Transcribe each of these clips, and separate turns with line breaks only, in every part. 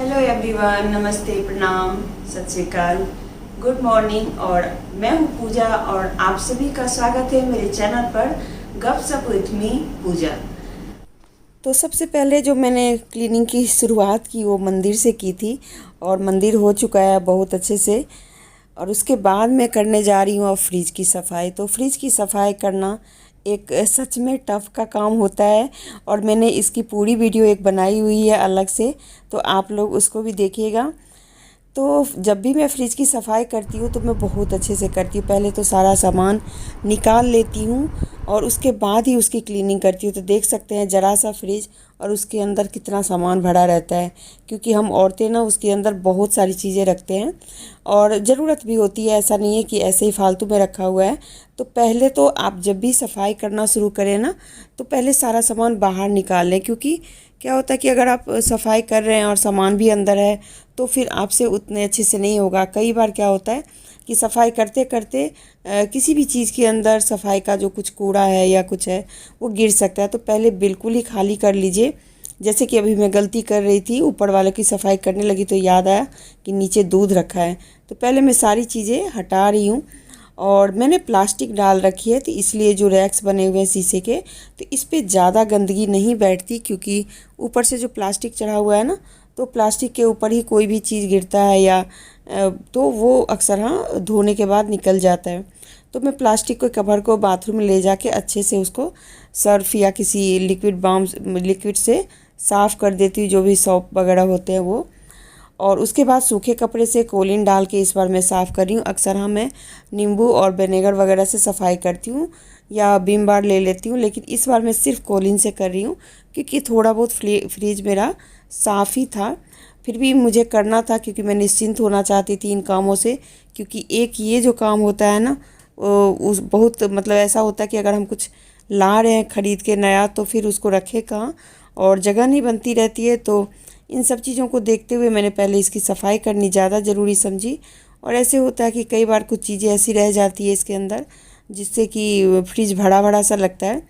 Hello everyone, नमस्ते, प्रणाम, सत श्री अकाल, गुड मॉर्निंग। और मैं हूँ पूजा और आप सभी का स्वागत है मेरे चैनल पर गपशप विथ मी पूजा। तो सबसे पहले जो मैंने क्लीनिंग की शुरुआत की वो मंदिर से की थी और मंदिर हो चुका है बहुत अच्छे से। और उसके बाद मैं करने जा रही हूँ अब फ्रिज की सफाई। तो फ्रिज की सफाई करना एक सच में टफ़ का काम होता है और मैंने इसकी पूरी वीडियो एक बनाई हुई है अलग से, तो आप लोग उसको भी देखिएगा। तो जब भी मैं फ्रिज की सफाई करती हूँ तो मैं बहुत अच्छे से करती हूँ। पहले तो सारा सामान निकाल लेती हूँ और उसके बाद ही उसकी क्लीनिंग करती हूँ। तो देख सकते हैं ज़रा सा फ्रिज और उसके अंदर कितना सामान भरा रहता है, क्योंकि हम औरतें ना उसके अंदर बहुत सारी चीज़ें रखते हैं और ज़रूरत भी होती है। ऐसा नहीं है कि ऐसे ही फालतू में रखा हुआ है। तो पहले तो आप जब भी सफाई करना शुरू करें ना, तो पहले सारा सामान बाहर निकाल लें, क्योंकि क्या होता है कि अगर आप सफाई कर रहे हैं और सामान भी अंदर है तो फिर आपसे उतने अच्छे से नहीं होगा। कई बार क्या होता है कि सफाई करते करते किसी भी चीज़ के अंदर सफाई का जो कुछ कूड़ा है या कुछ है वो गिर सकता है। तो पहले बिल्कुल ही खाली कर लीजिए। जैसे कि अभी मैं गलती कर रही थी, ऊपर वाले की सफाई करने लगी तो याद आया कि नीचे दूध रखा है। तो पहले मैं सारी चीज़ें हटा रही हूँ और मैंने प्लास्टिक डाल रखी है, तो इसलिए जो रैक्स बने हुए हैं शीशे के, तो इस पे ज़्यादा गंदगी नहीं बैठती, क्योंकि ऊपर से जो प्लास्टिक चढ़ा हुआ है ना, तो प्लास्टिक के ऊपर ही कोई भी चीज़ गिरता है या तो वो अक्सर धोने के बाद निकल जाता है। तो मैं प्लास्टिक के कवर को बाथरूम में ले जाके अच्छे से उसको सर्फ या किसी लिक्विड से साफ़ कर देती हूँ, जो भी सोप वगैरह होते हैं वो। और उसके बाद सूखे कपड़े से कोलिन डाल के इस बार मैं साफ़ कर रही हूँ। अक्सर मैं नींबू और विनेगर वगैरह से सफाई करती हूँ या विम बार ले लेती हूँ, लेकिन इस बार मैं सिर्फ कोलिन से कर रही हूँ, क्योंकि थोड़ा बहुत फ्रिज मेरा साफ़ ही था। फिर भी मुझे करना था क्योंकि मैं निश्चिंत होना चाहती थी इन कामों से। क्योंकि एक ये जो काम होता है ना, उस बहुत मतलब ऐसा होता है कि अगर हम कुछ ला रहे हैं ख़रीद के नया, तो फिर उसको रखे कहाँ और जगह नहीं बनती रहती है। तो इन सब चीज़ों को देखते हुए मैंने पहले इसकी सफाई करनी ज़्यादा ज़रूरी समझी। और ऐसे होता है कि कई बार कुछ चीज़ें ऐसी रह जाती है इसके अंदर जिससे कि फ्रिज भरा भरा सा लगता है।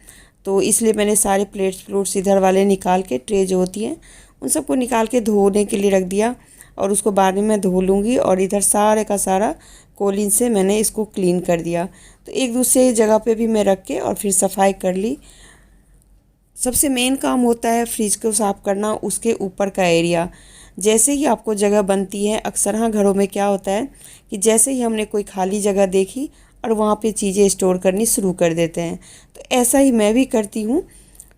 तो इसलिए मैंने सारे प्लेट्स इधर वाले निकाल के, ट्रे जो होती हैं उन सबको निकाल के धोने के लिए रख दिया और उसको बाद में मैं धो लूँगी। और इधर सारे का सारा कोलिन से मैंने इसको क्लीन कर दिया। तो एक दूसरे जगह पे भी मैं रख के और फिर सफाई कर ली। सबसे मेन काम होता है फ्रिज को साफ़ करना, उसके ऊपर का एरिया। जैसे ही आपको जगह बनती है, अक्सर घरों में क्या होता है कि जैसे ही हमने कोई खाली जगह देखी और वहाँ पे चीज़ें स्टोर करनी शुरू कर देते हैं। तो ऐसा ही मैं भी करती हूँ,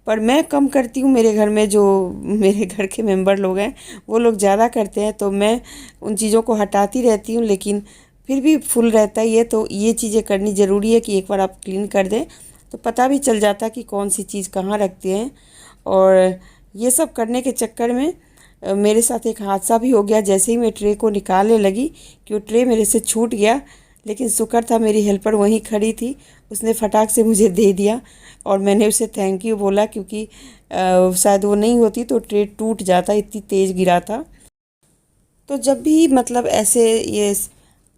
पर मैं कम करती हूँ। मेरे घर में जो मेरे घर के मेंबर लोग हैं वो लोग ज़्यादा करते हैं, तो मैं उन चीज़ों को हटाती रहती हूँ, लेकिन फिर भी फुल रहता ही है। तो ये चीज़ें करनी ज़रूरी है कि एक बार आप क्लीन कर दें तो पता भी चल जाता है कि कौन सी चीज़ कहाँ रखते हैं। और ये सब करने के चक्कर में मेरे साथ एक हादसा भी हो गया। जैसे ही मैं ट्रे को निकालने लगी कि वो ट्रे मेरे से छूट गया, लेकिन शुक्र था मेरी हेल्पर वहीं खड़ी थी, उसने फटाक से मुझे दे दिया और मैंने उसे थैंक यू बोला, क्योंकि शायद वो नहीं होती तो ट्रे टूट जाता, इतनी तेज़ गिरा था। तो जब भी मतलब ऐसे ये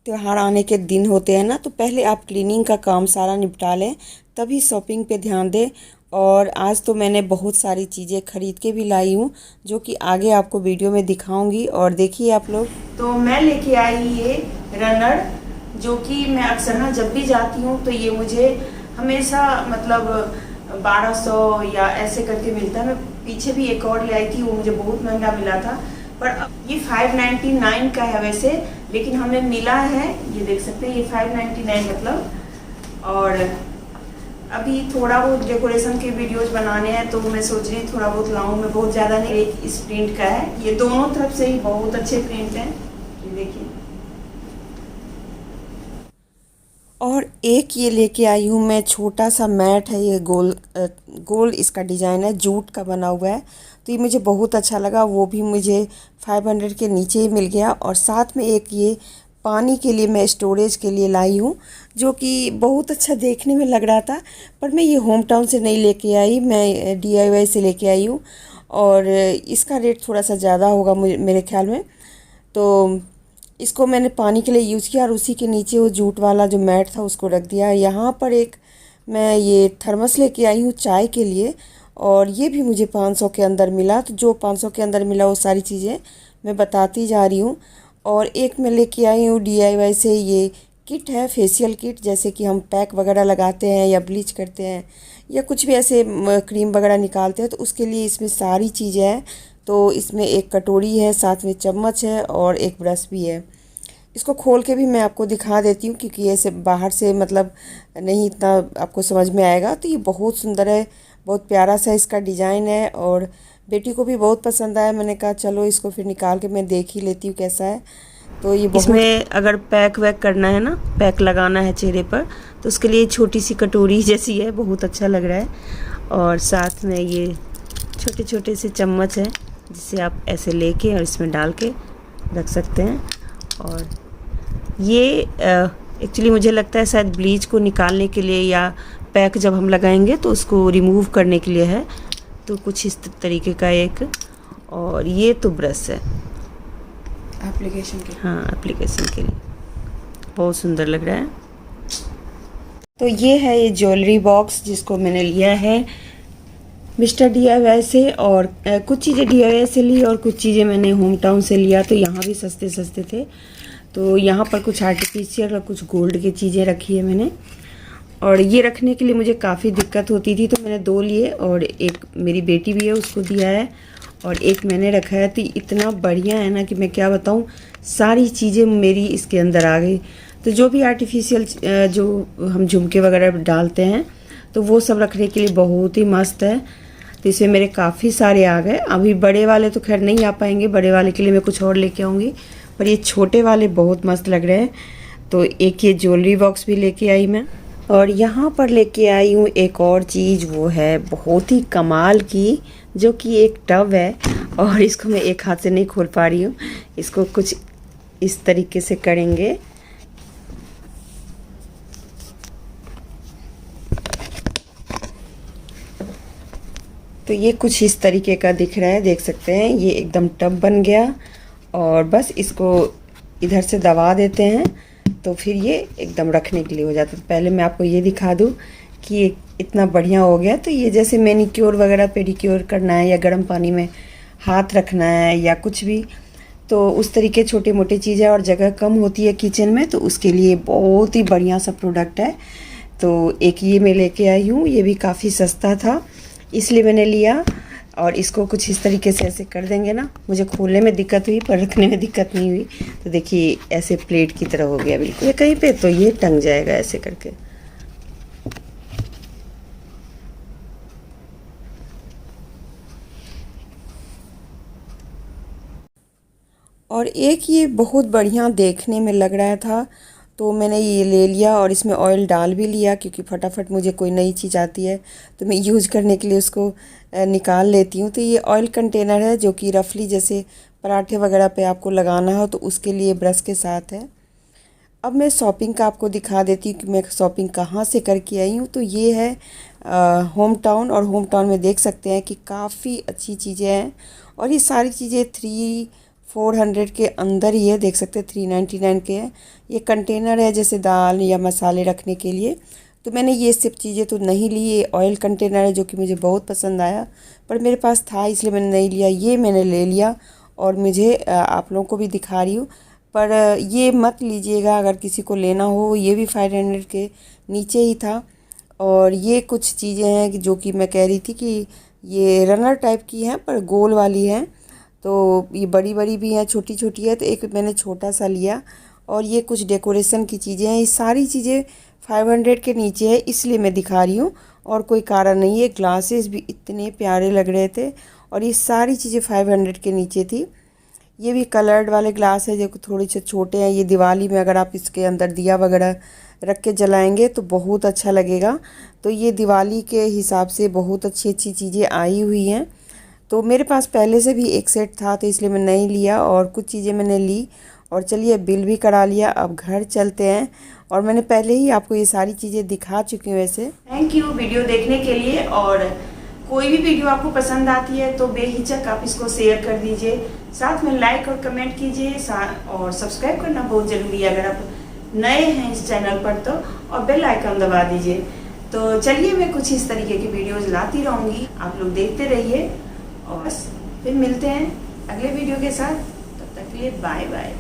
त्योहार आने के दिन होते हैं ना, तो पहले आप क्लीनिंग का काम सारा निपटा लें, तभी शॉपिंग पे ध्यान दें। और आज तो मैंने बहुत सारी चीज़ें ख़रीद के भी लाई हूँ, जो कि आगे आपको वीडियो में दिखाऊंगी। और देखिए आप लोग, तो मैं लेके आई ये रनर, जो कि मैं अक्सर जब भी जाती हूँ तो ये मुझे हमेशा मतलब 1200 या ऐसे करके मिलता है। मैं पीछे भी एक और ले आई थी, वो मुझे बहुत महंगा मिला था, पर ये 599 का है वैसे, लेकिन हमें मिला है, ये देख सकते हैं, ये 599 मतलब। और अभी थोड़ा बहुत डेकोरेशन के वीडियोज बनाने हैं तो मैं सोच रही हूँ थोड़ा बहुत लाऊं, मैं बहुत ज़्यादा नहीं। एक इस प्रिंट का है, ये दोनों तरफ से ही बहुत अच्छे प्रिंट हैं, ये देखिए। और एक ये लेके आई हूँ मैं, छोटा सा मैट है, ये गोल गोल इसका डिज़ाइन है, जूट का बना हुआ है। तो ये मुझे बहुत अच्छा लगा, वो भी मुझे 500 के नीचे ही मिल गया। और साथ में एक ये पानी के लिए मैं स्टोरेज के लिए लाई हूँ, जो कि बहुत अच्छा देखने में लग रहा था, पर मैं ये होम टाउन से नहीं लेके आई, मैं DIY से लेके आई हूँ। और इसका रेट थोड़ा सा ज़्यादा होगा मेरे ख्याल में। तो इसको मैंने पानी के लिए यूज़ किया और उसी के नीचे वो जूट वाला जो मैट था उसको रख दिया। यहाँ पर एक मैं ये थर्मस लेके आई हूँ चाय के लिए, और ये भी मुझे 500 के अंदर मिला। तो जो 500 के अंदर मिला वो सारी चीज़ें मैं बताती जा रही हूँ। और एक मैं लेके आई हूँ DIY से, ये किट है, फेशियल किट, जैसे कि हम पैक वगैरह लगाते हैं या ब्लीच करते हैं या कुछ भी ऐसे क्रीम वगैरह निकालते हैं, तो उसके लिए इसमें सारी चीज़ें हैं। तो इसमें एक कटोरी है, साथ में चम्मच है और एक ब्रश भी है। इसको खोल के भी मैं आपको दिखा देती हूँ, क्योंकि ऐसे बाहर से मतलब नहीं इतना आपको समझ में आएगा। तो ये बहुत सुंदर है, बहुत प्यारा सा इसका डिज़ाइन है और बेटी को भी बहुत पसंद आया। मैंने कहा चलो इसको फिर निकाल के मैं देख ही लेती हूँ कैसा है। तो ये इसमें अगर पैक वैक करना है ना, पैक लगाना है चेहरे पर, तो उसके लिए छोटी सी कटोरी जैसी है, बहुत अच्छा लग रहा है। और साथ में ये छोटे छोटे से चम्मच है, जिसे आप ऐसे लेके और इसमें डाल के रख सकते हैं। और ये एक्चुअली मुझे लगता है शायद ब्लीच को निकालने के लिए या पैक जब हम लगाएंगे तो उसको रिमूव करने के लिए है। तो कुछ इस तरीके का एक, और ये तो ब्रश है एप्लीकेशन के, हाँ एप्लीकेशन के लिए, बहुत सुंदर लग रहा है। तो ये है ये ज्वेलरी बॉक्स जिसको मैंने लिया है मिस्टर DIY से। और कुछ चीज़ें DIY से ली और कुछ चीज़ें मैंने होम टाउन से लिया, तो यहाँ भी सस्ते सस्ते थे। तो यहाँ पर कुछ आर्टिफिशियल और कुछ गोल्ड की चीज़ें रखी है मैंने। और ये रखने के लिए मुझे काफ़ी दिक्कत होती थी, तो मैंने 2 लिए और एक मेरी बेटी भी है उसको दिया है और एक मैंने रखा है। तो इतना बढ़िया है ना कि मैं क्या बताऊँ, सारी चीज़ें मेरी इसके अंदर आ गई। तो जो भी आर्टिफिशियल जो हम झुमके वगैरह डालते हैं, तो वो सब रखने के लिए बहुत ही मस्त है। तो इसमें मेरे काफ़ी सारे आ गए। अभी बड़े वाले तो खैर नहीं आ पाएंगे, बड़े वाले के लिए मैं कुछ और लेके आऊँगी, पर ये छोटे वाले बहुत मस्त लग रहे हैं। तो एक ये ज्वेलरी बॉक्स भी लेके आई मैं। और यहाँ पर लेके आई हूँ एक और चीज़, वो है बहुत ही कमाल की, जो कि एक टब है। और इसको मैं एक हाथ से नहीं खोल पा रही हूँ, इसको कुछ इस तरीके से करेंगे। तो ये कुछ इस तरीके का दिख रहा है, देख सकते हैं, ये एकदम टब बन गया। और बस इसको इधर से दबा देते हैं तो फिर ये एकदम रखने के लिए हो जाता है। तो पहले मैं आपको ये दिखा दूँ कि ये इतना बढ़िया हो गया। तो ये जैसे मैनिक्योर वगैरह पेडिक्योर करना है या गर्म पानी में हाथ रखना है या कुछ भी, तो उस तरीके छोटे मोटे चीज़ें, और जगह कम होती है किचन में, तो उसके लिए बहुत ही बढ़िया सा प्रोडक्ट है। तो एक ये मैं लेके आई हूँ, ये भी काफ़ी सस्ता था इसलिए मैंने लिया। और इसको कुछ इस तरीके से ऐसे कर देंगे ना, मुझे खोलने में दिक्कत हुई पर रखने में दिक्कत नहीं हुई। तो देखिए ऐसे प्लेट की तरह हो गया बिल्कुल, ये कहीं पे तो ये टंग जाएगा ऐसे करके। और एक ये बहुत बढ़िया देखने में लग रहा था, तो मैंने ये ले लिया और इसमें ऑयल डाल भी लिया, क्योंकि फटाफट मुझे कोई नई चीज़ आती है तो मैं यूज़ करने के लिए उसको निकाल लेती हूँ। तो ये ऑयल कंटेनर है, जो कि रफली जैसे पराठे वगैरह पे आपको लगाना हो तो उसके लिए ब्रश के साथ है। अब मैं शॉपिंग का आपको दिखा देती हूँ कि मैं शॉपिंग कहाँ से करके आई हूँ। तो ये है होम टाउन, और होम टाउन में देख सकते हैं कि काफ़ी अच्छी चीज़ें हैं। और ये सारी चीज़ें 300-400 के अंदर ही है, देख सकते हैं 399 के हैं। ये कंटेनर है जैसे दाल या मसाले रखने के लिए। तो मैंने ये सब चीज़ें तो नहीं ली। ये ऑयल कंटेनर है जो कि मुझे बहुत पसंद आया, पर मेरे पास था इसलिए मैंने नहीं लिया। ये मैंने ले लिया और मुझे आप लोगों को भी दिखा रही हूँ। पर ये मत लीजिएगा अगर किसी को लेना हो, ये भी 500 के नीचे ही था। और ये कुछ चीज़ें हैं कि जो कि मैं कह रही थी कि ये रनर टाइप की हैं पर गोल वाली हैं। तो ये बड़ी बड़ी भी हैं, छोटी छोटी है, तो एक मैंने छोटा सा लिया। और ये कुछ डेकोरेशन की चीज़ें हैं। ये सारी चीज़ें 500 के नीचे है इसलिए मैं दिखा रही हूँ, और कोई कारण नहीं है। ग्लासेस भी इतने प्यारे लग रहे थे, और ये सारी चीज़ें 500 के नीचे थी। ये भी कलर्ड वाले ग्लास है जो थोड़े से छोटे हैं। ये दिवाली में अगर आप इसके अंदर दिया वगैरह रख के जलाएंगे तो बहुत अच्छा लगेगा। तो ये दिवाली के हिसाब से बहुत अच्छी अच्छी चीज़ें आई हुई हैं। तो मेरे पास पहले से भी एक सेट था, तो इसलिए मैं नहीं लिया, और कुछ चीज़ें मैंने ली। और चलिए बिल भी करा लिया, अब घर चलते हैं। और मैंने पहले ही आपको ये सारी चीज़ें दिखा चुकी हूँ वैसे। थैंक यू वीडियो देखने के लिए। और कोई भी वीडियो आपको पसंद आती है तो बेहिचक आप इसको शेयर कर दीजिए, साथ में लाइक और कमेंट कीजिए, और सब्सक्राइब करना बहुत ज़रूरी है अगर आप नए हैं इस चैनल पर तो, और बेल आइकन दबा दीजिए। तो चलिए मैं कुछ इस तरीके की वीडियोज़ लाती रहूँगी, आप लोग देखते रहिए। और बस फिर मिलते हैं अगले वीडियो के साथ। तक के लिए बाय बाय।